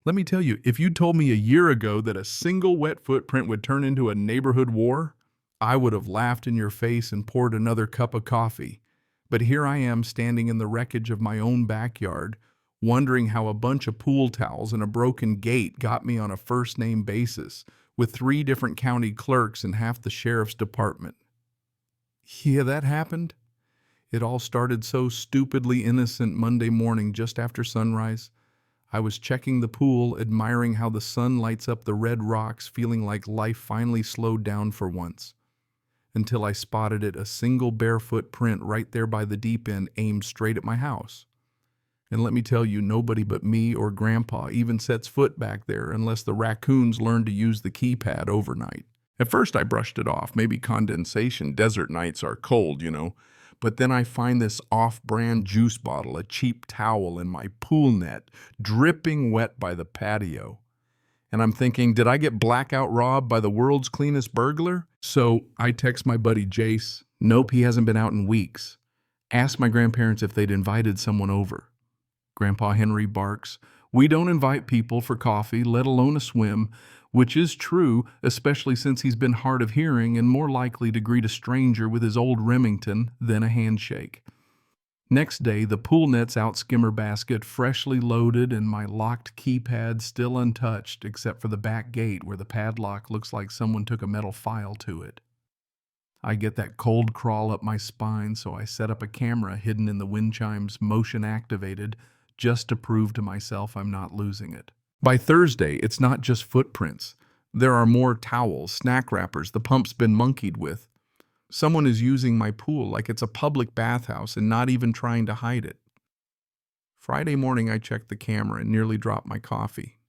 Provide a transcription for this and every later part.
Let me tell you, if you told me a year ago that a single wet footprint would turn into a neighborhood war, I would have laughed in your face and poured another cup of coffee. But here I am standing in the wreckage of my own backyard, wondering how a bunch of pool towels and a broken gate got me on a first-name basis, with 3 different county clerks and half the sheriff's department. Yeah, that happened. It all started so stupidly innocent Monday morning just after sunrise. I was checking the pool, admiring how the sun lights up the red rocks, feeling like life finally slowed down for once. Until I spotted it, a single barefoot print right there by the deep end, aimed straight at my house. And let me tell you, nobody but me or Grandpa even sets foot back there unless the raccoons learn to use the keypad overnight. At first I brushed it off, maybe condensation, desert nights are cold, you know. But then I find this off-brand juice bottle, a cheap towel, and my pool net, dripping wet by the patio. And I'm thinking, did I get blackout robbed by the world's cleanest burglar? So I text my buddy Jace. Nope, he hasn't been out in weeks. Asked my grandparents if they'd invited someone over. Grandpa Henry barks, "We don't invite people for coffee, let alone a swim," which is true, especially since he's been hard of hearing and more likely to greet a stranger with his old Remington than a handshake. Next day, the pool net's out skimmer basket freshly loaded and my locked keypad still untouched except for the back gate where the padlock looks like someone took a metal file to it. I get that cold crawl up my spine, so I set up a camera hidden in the wind chimes, motion activated, just to prove to myself I'm not losing it. By Thursday, it's not just footprints. There are more towels, snack wrappers the pump's been monkeyed with. Someone is using my pool like it's a public bathhouse and not even trying to hide it. Friday morning, I checked the camera and nearly dropped my coffee.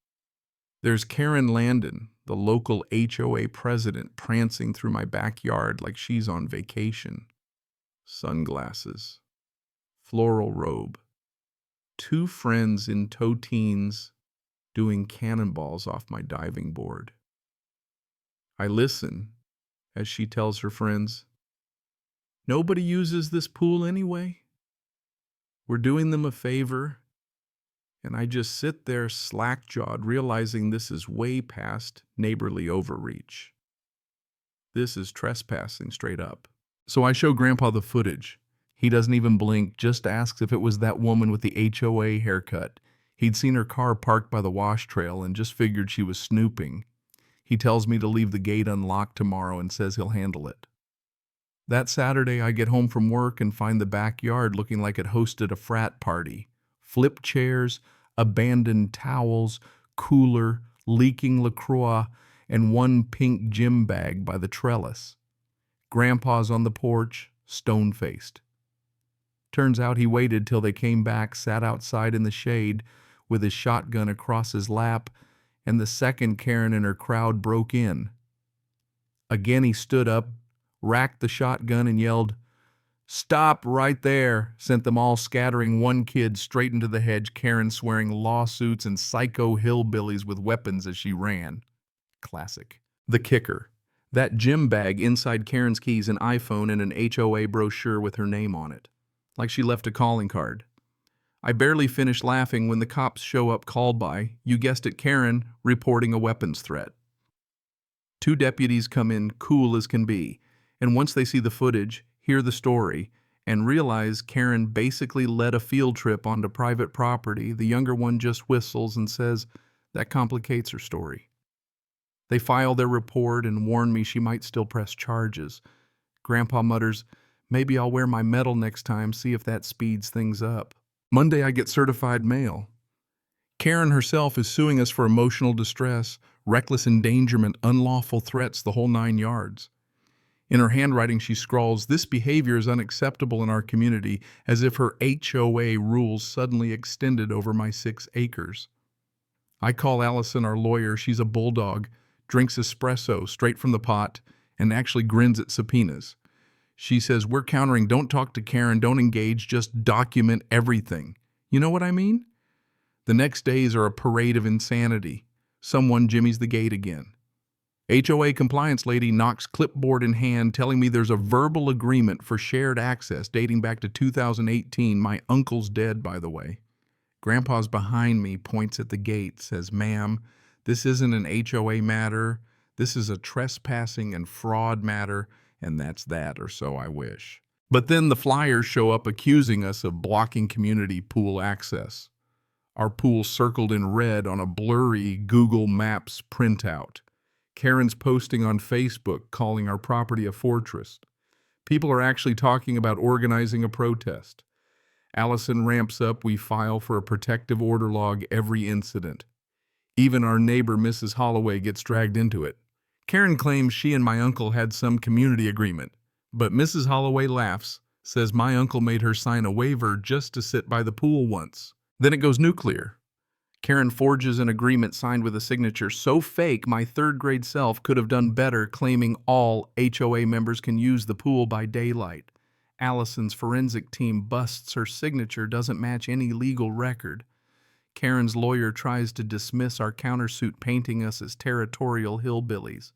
There's Karen Landon, the local HOA president, prancing through my backyard like she's on vacation. Sunglasses, floral robe, 2 friends in toe teens doing cannonballs off my diving board. I listen as she tells her friends, "Nobody uses this pool anyway. We're doing them a favor." And I just sit there slack-jawed, realizing this is way past neighborly overreach. This is trespassing straight up. So I show Grandpa the footage. He doesn't even blink, just asks if it was that woman with the HOA haircut. He'd seen her car parked by the wash trail and just figured she was snooping. He tells me to leave the gate unlocked tomorrow and says he'll handle it. That Saturday, I get home from work and find the backyard looking like it hosted a frat party. Flip chairs, abandoned towels, cooler, leaking LaCroix, and 1 pink gym bag by the trellis. Grandpa's on the porch, stone-faced. Turns out he waited till they came back, sat outside in the shade with his shotgun across his lap, and the second Karen and her crowd broke in. Again he stood up, racked the shotgun, and yelled, "Stop right there," sent them all scattering, one kid straight into the hedge, Karen swearing lawsuits and psycho hillbillies with weapons as she ran. Classic. The kicker. That gym bag inside Karen's keys, an iPhone, and an HOA brochure with her name on it. Like she left a calling card. I barely finished laughing when the cops show up called by, you guessed it, Karen, reporting a weapons threat. 2 deputies come in cool as can be, and once they see the footage, hear the story, and realize Karen basically led a field trip onto private property, the younger one just whistles and says that complicates her story. They file their report and warn me she might still press charges. Grandpa mutters, "Maybe I'll wear my medal next time, see if that speeds things up." Monday I get certified mail. Karen herself is suing us for emotional distress, reckless endangerment, unlawful threats, the whole 9 yards. In her handwriting she scrawls, "This behavior is unacceptable in our community," as if her HOA rules suddenly extended over my 6 acres. I call Allison, our lawyer. She's a bulldog, drinks espresso straight from the pot, and actually grins at subpoenas. She says, "We're countering, don't talk to Karen, don't engage, just document everything." You know what I mean? The next days are a parade of insanity. Someone jimmies the gate again. HOA compliance lady knocks clipboard in hand, telling me there's a verbal agreement for shared access dating back to 2018. My uncle's dead, by the way. Grandpa's behind me, points at the gate, says, "Ma'am, this isn't an HOA matter. This is a trespassing and fraud matter, and that's that, or so I wish." But then the flyers show up accusing us of blocking community pool access. Our pool circled in red on a blurry Google Maps printout. Karen's posting on Facebook calling our property a fortress. People are actually talking about organizing a protest. Allison ramps up. We file for a protective order log every incident. Even our neighbor, Mrs. Holloway, gets dragged into it. Karen claims she and my uncle had some community agreement, but Mrs. Holloway laughs, says my uncle made her sign a waiver just to sit by the pool once. Then it goes nuclear. Karen forges an agreement signed with a signature so fake my third-grade self could have done better, claiming all HOA members can use the pool by daylight. Allison's forensic team busts her signature doesn't match any legal record. Karen's lawyer tries to dismiss our countersuit, painting us as territorial hillbillies.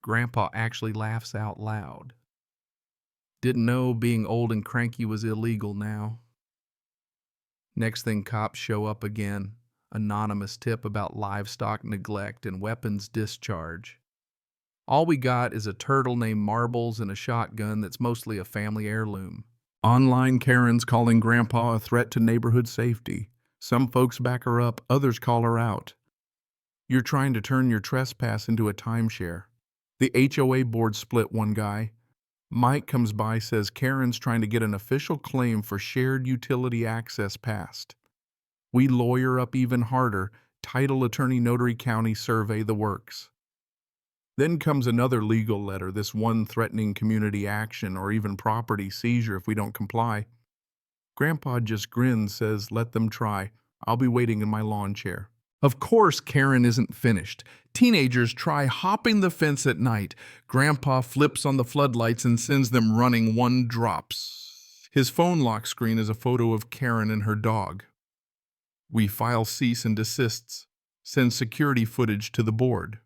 Grandpa actually laughs out loud. Didn't know being old and cranky was illegal now. Next thing, cops show up again. Anonymous tip about livestock neglect and weapons discharge. All we got is a turtle named Marbles and a shotgun that's mostly a family heirloom. Online Karen's calling Grandpa a threat to neighborhood safety. Some folks back her up, others call her out. You're trying to turn your trespass into a timeshare. The HOA board split, one guy. Mike comes by, says Karen's trying to get an official claim for shared utility access passed. We lawyer up even harder, title attorney, notary, county, survey, the works. Then comes another legal letter, this one threatening community action or even property seizure if we don't comply. Grandpa just grins, says, let them try. I'll be waiting in my lawn chair. Of course, Karen isn't finished. Teenagers try hopping the fence at night. Grandpa flips on the floodlights and sends them running. One drops. His phone lock screen is a photo of Karen and her dog. We file cease and desists, send security footage to the board.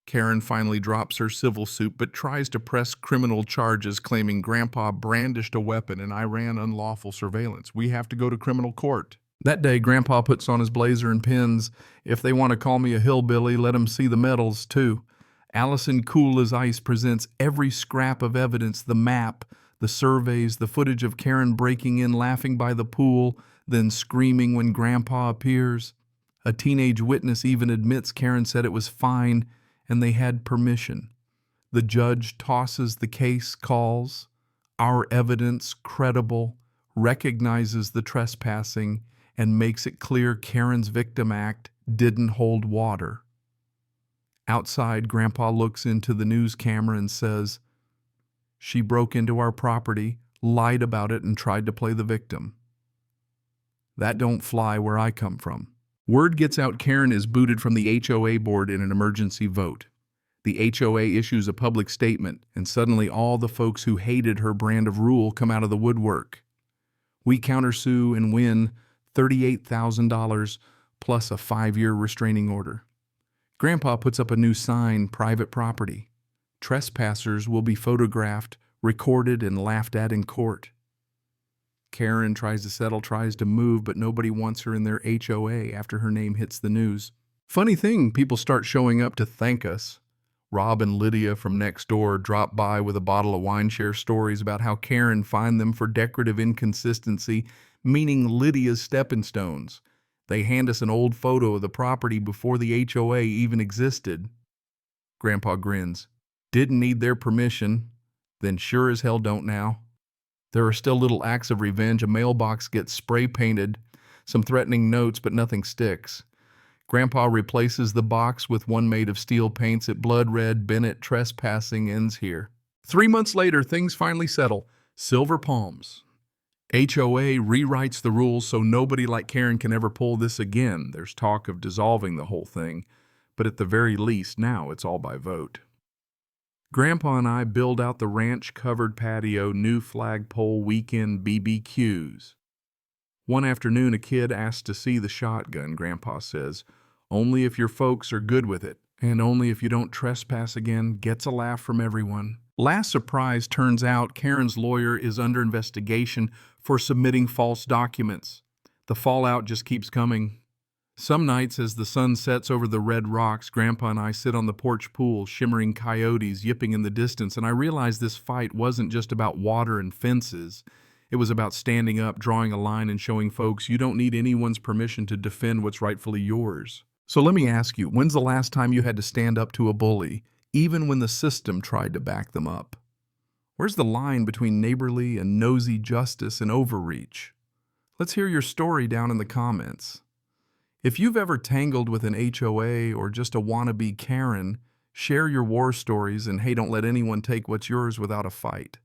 Karen finally drops her civil suit but tries to press criminal charges, claiming Grandpa brandished a weapon and I ran unlawful surveillance. We have to go to criminal court. That day, Grandpa puts on his blazer and pins. If they want to call me a hillbilly, let them see the medals, too. Allison, cool as ice, presents every scrap of evidence, the map, the surveys, the footage of Karen breaking in, laughing by the pool, then screaming when Grandpa appears. A teenage witness even admits Karen said it was fine and they had permission. The judge tosses the case, calls our evidence credible, recognizes the trespassing, and makes it clear Karen's Victim Act didn't hold water. Outside, Grandpa looks into the news camera and says, "She broke into our property, lied about it, and tried to play the victim." That don't fly where I come from. Word gets out Karen is booted from the HOA board in an emergency vote. The HOA issues a public statement, and suddenly all the folks who hated her brand of rule come out of the woodwork. We countersue and win $38,000 plus a 5-year restraining order. Grandpa puts up a new sign, private property. Trespassers will be photographed, recorded, and laughed at in court. Karen tries to settle, tries to move, but nobody wants her in their HOA after her name hits the news. Funny thing, people start showing up to thank us. Rob and Lydia from next door drop by with a bottle of wine, share stories about how Karen fined them for decorative inconsistency, meaning Lydia's stepping stones. They hand us an old photo of the property before the HOA even existed. Grandpa grins. Didn't need their permission, then sure as hell don't now. There are still little acts of revenge. A mailbox gets spray painted, some threatening notes, but nothing sticks. Grandpa replaces the box with one made of steel, paints it blood red. Bennett trespassing ends here. 3 months later, things finally settle. Silver palms. HOA rewrites the rules so nobody like Karen can ever pull this again. There's talk of dissolving the whole thing, but at the very least, now it's all by vote. Grandpa and I build out the ranch-covered patio, new flagpole, weekend BBQs. One afternoon, a kid asks to see the shotgun. Grandpa says, "Only if your folks are good with it, and only if you don't trespass again." Gets a laugh from everyone. Last surprise, turns out Karen's lawyer is under investigation for submitting false documents. The fallout just keeps coming. Some nights, as the sun sets over the red rocks, Grandpa and I sit on the porch pool, shimmering coyotes yipping in the distance, and I realize this fight wasn't just about water and fences. It was about standing up, drawing a line, and showing folks you don't need anyone's permission to defend what's rightfully yours. So let me ask you, when's the last time you had to stand up to a bully, even when the system tried to back them up? Where's the line between neighborly and nosy justice and overreach? Let's hear your story down in the comments. If you've ever tangled with an HOA or just a wannabe Karen, share your war stories, and hey, don't let anyone take what's yours without a fight.